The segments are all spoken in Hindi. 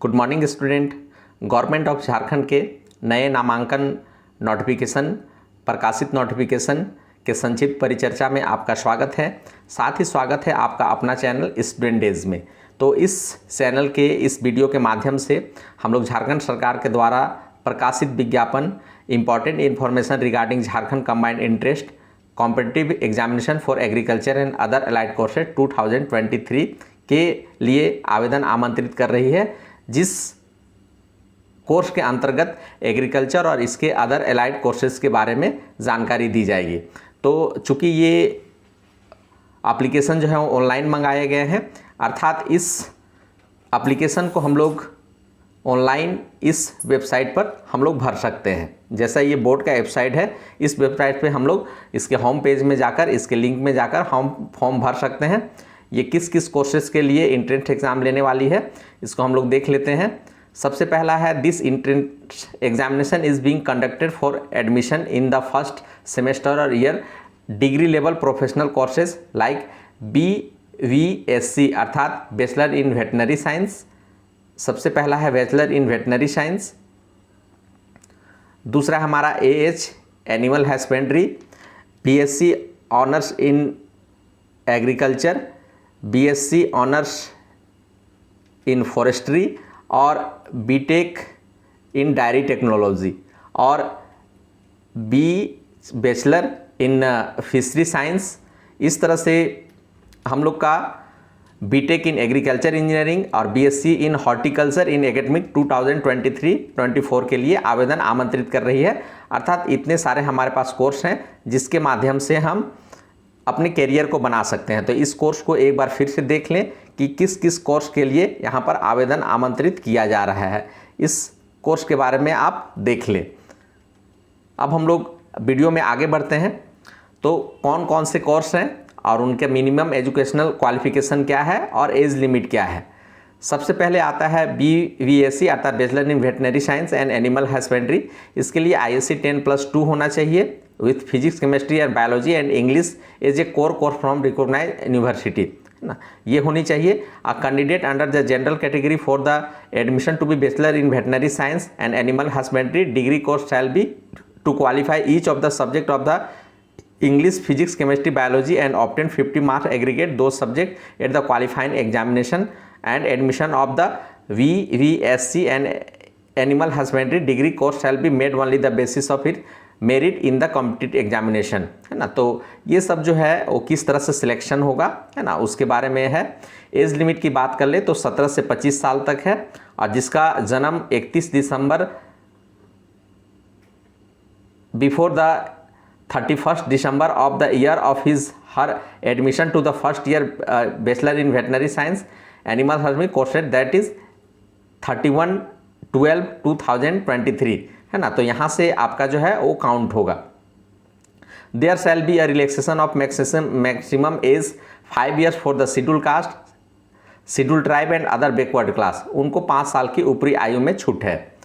Good morning student. Government of Jharkhand के नए नामांकन नोटिफिकेशन, प्रकाशित नोटिफिकेशन के संक्षिप्त परिचर्चा में आपका स्वागत है। साथ ही स्वागत है आपका अपना चैनल स्टूडेंट डेज में। तो इस चैनल के इस वीडियो के माध्यम से हम लोग झारखंड सरकार के द्वारा प्रकाशित विज्ञापन important information regarding Jharkhand combined interest competitive examination for agriculture and other allied courses 2023 के लिए आवेदन आमंत्रित कर रही है, जिस कोर्स के अंतर्गत एग्रीकल्चर और इसके अदर एलाइड कोर्सेज के बारे में जानकारी दी जाएगी। तो चूँकि ये एप्लीकेशन जो है वो ऑनलाइन मंगाए गए हैं, अर्थात इस एप्लीकेशन को हम लोग ऑनलाइन इस वेबसाइट पर हम लोग भर सकते हैं। जैसा ये बोर्ड का वेबसाइट है, इस वेबसाइट पे हम लोग इसके होम पेज में जाकर, इसके लिंक में जाकर हम फॉर्म भर सकते हैं। ये किस किस कोर्सेज के लिए इंट्रेंस एग्ज़ाम लेने वाली है, इसको हम लोग देख लेते हैं। सबसे पहला है, this entrance examination is being conducted for admission in the first semester और year degree level professional courses like BVSC अर्थात बैचलर इन वेटनरी साइंस। सबसे पहला है बैचलर इन वेटनरी साइंस। दूसरा हमारा AH animal husbandry, BSc honours in agriculture, BSc honours in forestry और BTech इन डायरी टेक्नोलॉजी और बैचलर इन फिशरी साइंस। इस तरह से हम लोग का BTech इन एग्रीकल्चर इंजीनियरिंग और BSc इन हॉर्टिकल्चर इन एकेडमिक 2023-24 के लिए आवेदन आमंत्रित कर रही है। अर्थात इतने सारे हमारे पास कोर्स हैं जिसके माध्यम से हम अपने करियर को बना सकते हैं। तो इस कोर्स को एक बार फिर से देख लें कि किस किस कोर्स के लिए यहाँ पर आवेदन आमंत्रित किया जा रहा है। इस कोर्स के बारे में आप देख लें। अब हम लोग वीडियो में आगे बढ़ते हैं। तो कौन कौन से कोर्स हैं और उनके मिनिमम एजुकेशनल क्वालिफिकेशन क्या है और एज लिमिट क्या है। सबसे पहले आता है BVSC अर्थात bachelor in veterinary science and animal husbandry. इसके लिए ISC 10+2 होना चाहिए with physics, chemistry and biology and English as a core course from recognise university, है ना, ये होनी चाहिए। A candidate under the general category for the admission to be bachelor in veterinary science and animal husbandry degree course shall be to qualify each of the subject of the English, Physics, Chemistry, Biology and obtain 50 marks aggregate those subjects at the qualifying examination and admission of the BVSC and Animal Husbandry degree course shall be made only the basis of its merit in the competitive examination, है ना। तो ये सब जो है वो किस तरह से सिलेक्शन होगा, है ना, उसके बारे में है। एज लिमिट की बात कर ले तो 17 से 25 साल तक है और जिसका जन्म 31 दिसंबर before the 31st December of the year of his her admission to the first year bachelor in veterinary science animal husbandry course, that is 31/12/2023, है ना। तो यहाँ से आपका जो है वो काउंट होगा। There shall be a relaxation of maximum age 5 years for the schedule caste, schedule tribe and other backward class, उनको 5 साल की ऊपरी आयु में छूट है।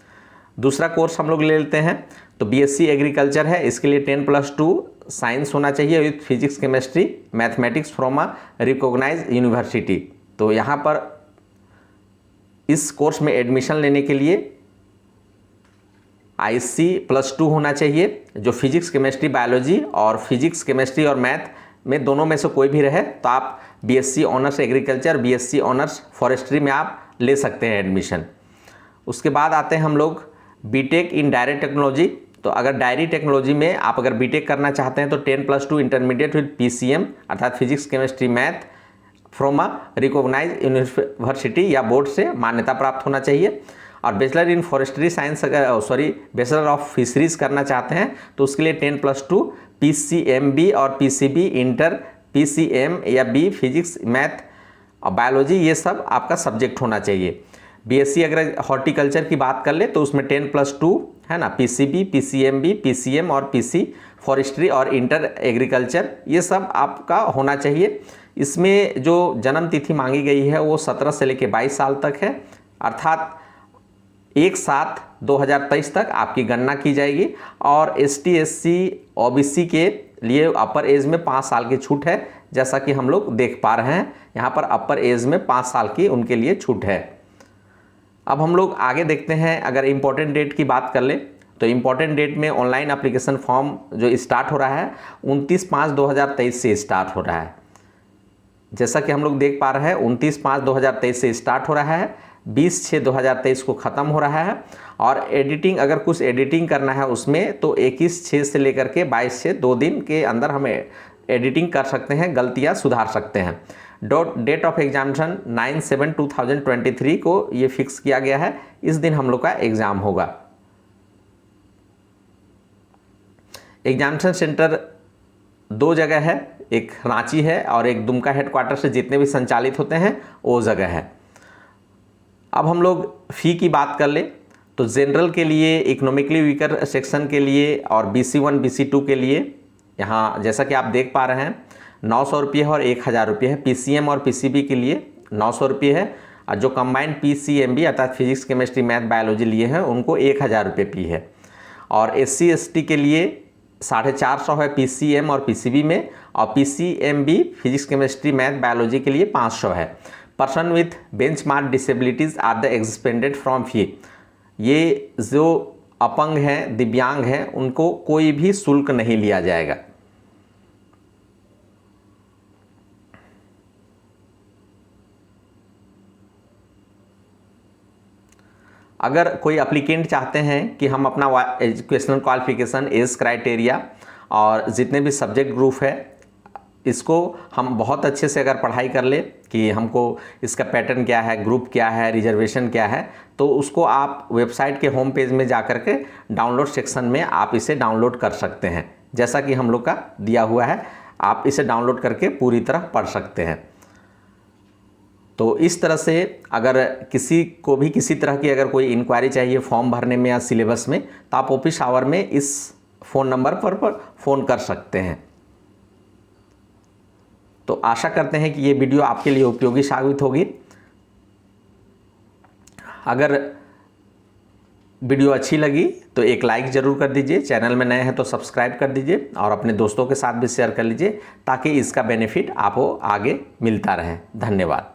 दूसरा कोर्स हम लोग ले लेते हैं तो BSc एग्रीकल्चर है। इसके लिए 10+2 साइंस होना चाहिए with physics, chemistry, mathematics from a recognise university. तो यहाँ पर इस कोर्स में एडमिशन लेने के लिए IC+2 होना चाहिए, जो फिजिक्स, केमिस्ट्री, बायोलॉजी और फिजिक्स, केमिस्ट्री और मैथ में दोनों में से कोई भी रहे तो आप BSc honours agriculture, BSc honours forestry में आप ले सकते हैं एडमिशन। उसके बाद आते हैं हम लोग BTech इन डायरी टेक्नोलॉजी। तो अगर डायरी टेक्नोलॉजी में आप अगर BTech करना चाहते हैं तो 10+2 इंटरमीडिएट विद PCM अर्थात physics, chemistry, math from a recognise university या बोर्ड से मान्यता प्राप्त होना चाहिए। और bachelor in forestry science bachelor of fisheries करना चाहते हैं तो उसके लिए 10+2 PCMB और PCB इंटर, PCM या B फिजिक्स, मैथ और बायोलॉजी, ये सब आपका सब्जेक्ट होना चाहिए। BSc अगर हॉर्टिकल्चर की बात कर ले तो उसमें 10+2 है ना, PCB, PCMB, PCM और PC फॉरेस्ट्री और इंटर एग्रीकल्चर, ये सब आपका होना चाहिए। इसमें जो जन्म तिथि मांगी गई है वो 17 से लेकर 22 साल तक है, अर्थात 1/7/2023 तक आपकी गणना की जाएगी। और ST SC OBC के लिए अपर एज में 5 साल की छूट है, जैसा कि हम लोग देख पा रहे हैं यहाँ पर अपर एज में 5 साल की उनके लिए छूट है। अब हम लोग आगे देखते हैं, अगर इम्पोर्टेंट डेट की बात कर ले तो इम्पोर्टेंट डेट में ऑनलाइन एप्लीकेशन फॉर्म जो स्टार्ट हो रहा है 29/5/2023 से स्टार्ट हो रहा है। जैसा कि हम लोग देख पा रहे हैं 29/5/2023 से स्टार्ट हो रहा है, 20/6/2023 को ख़त्म हो रहा है। और एडिटिंग, अगर कुछ एडिटिंग करना है उसमें तो 21/6 से लेकर के 22/6 2 दिन के अंदर हम एडिटिंग कर सकते हैं, गलतियां सुधार सकते हैं। डेट ऑफ एग्जामिनेशन 9/7/2023 को ये फिक्स किया गया है, इस दिन हम लोग का एग्ज़ाम होगा। एग्जामिनेशन सेंटर 2 जगह है, एक रांची है और एक दुमका हेडक्वार्टर से जितने भी संचालित होते हैं वो जगह है। अब हम लोग फ़ी की बात कर ले तो जनरल के लिए, इकोनॉमिकली वीकर सेक्शन के लिए और BC1 BC2 के लिए यहाँ जैसा कि आप देख पा रहे हैं 900 रुपये है और 1000 रुपये है। PCM और PCB के लिए 900 रुपये है और जो कंबाइंड PCMB अर्थात फिजिक्स केमिस्ट्री मैथ बायोलॉजी लिए हैं उनको 1000 रुपये फ़ी है। और SC ST के लिए 450 है PCM और PCB में, और PCMB physics chemistry math biology के लिए 500 है। Person with benchmark disabilities are the expanded from fee. ये जो अपंग हैं, दिव्यांग हैं, उनको कोई भी शुल्क नहीं लिया जाएगा। अगर कोई एप्लीकेंट चाहते हैं कि हम अपना एजुकेशनल क्वालिफिकेशन, एज क्राइटेरिया और जितने भी सब्जेक्ट ग्रुप है इसको हम बहुत अच्छे से अगर पढ़ाई कर ले कि हमको इसका पैटर्न क्या है, ग्रुप क्या है, रिजर्वेशन क्या है, तो उसको आप वेबसाइट के होम पेज में जा कर के डाउनलोड सेक्शन में आप इसे डाउनलोड कर सकते हैं। जैसा कि हम लोग का दिया हुआ है, आप इसे डाउनलोड करके पूरी तरह पढ़ सकते हैं। तो इस तरह से अगर किसी को भी किसी तरह की अगर कोई इंक्वायरी चाहिए फॉर्म भरने में या सिलेबस में, तो आप ऑफिस आवर में इस फ़ोन नंबर पर फ़ोन कर सकते हैं। तो आशा करते हैं कि ये वीडियो आपके लिए उपयोगी साबित होगी। अगर वीडियो अच्छी लगी तो एक लाइक ज़रूर कर दीजिए, चैनल में नए हैं तो सब्सक्राइब कर दीजिए और अपने दोस्तों के साथ भी शेयर कर लीजिए ताकि इसका बेनिफिट आपको आगे मिलता रहे। धन्यवाद।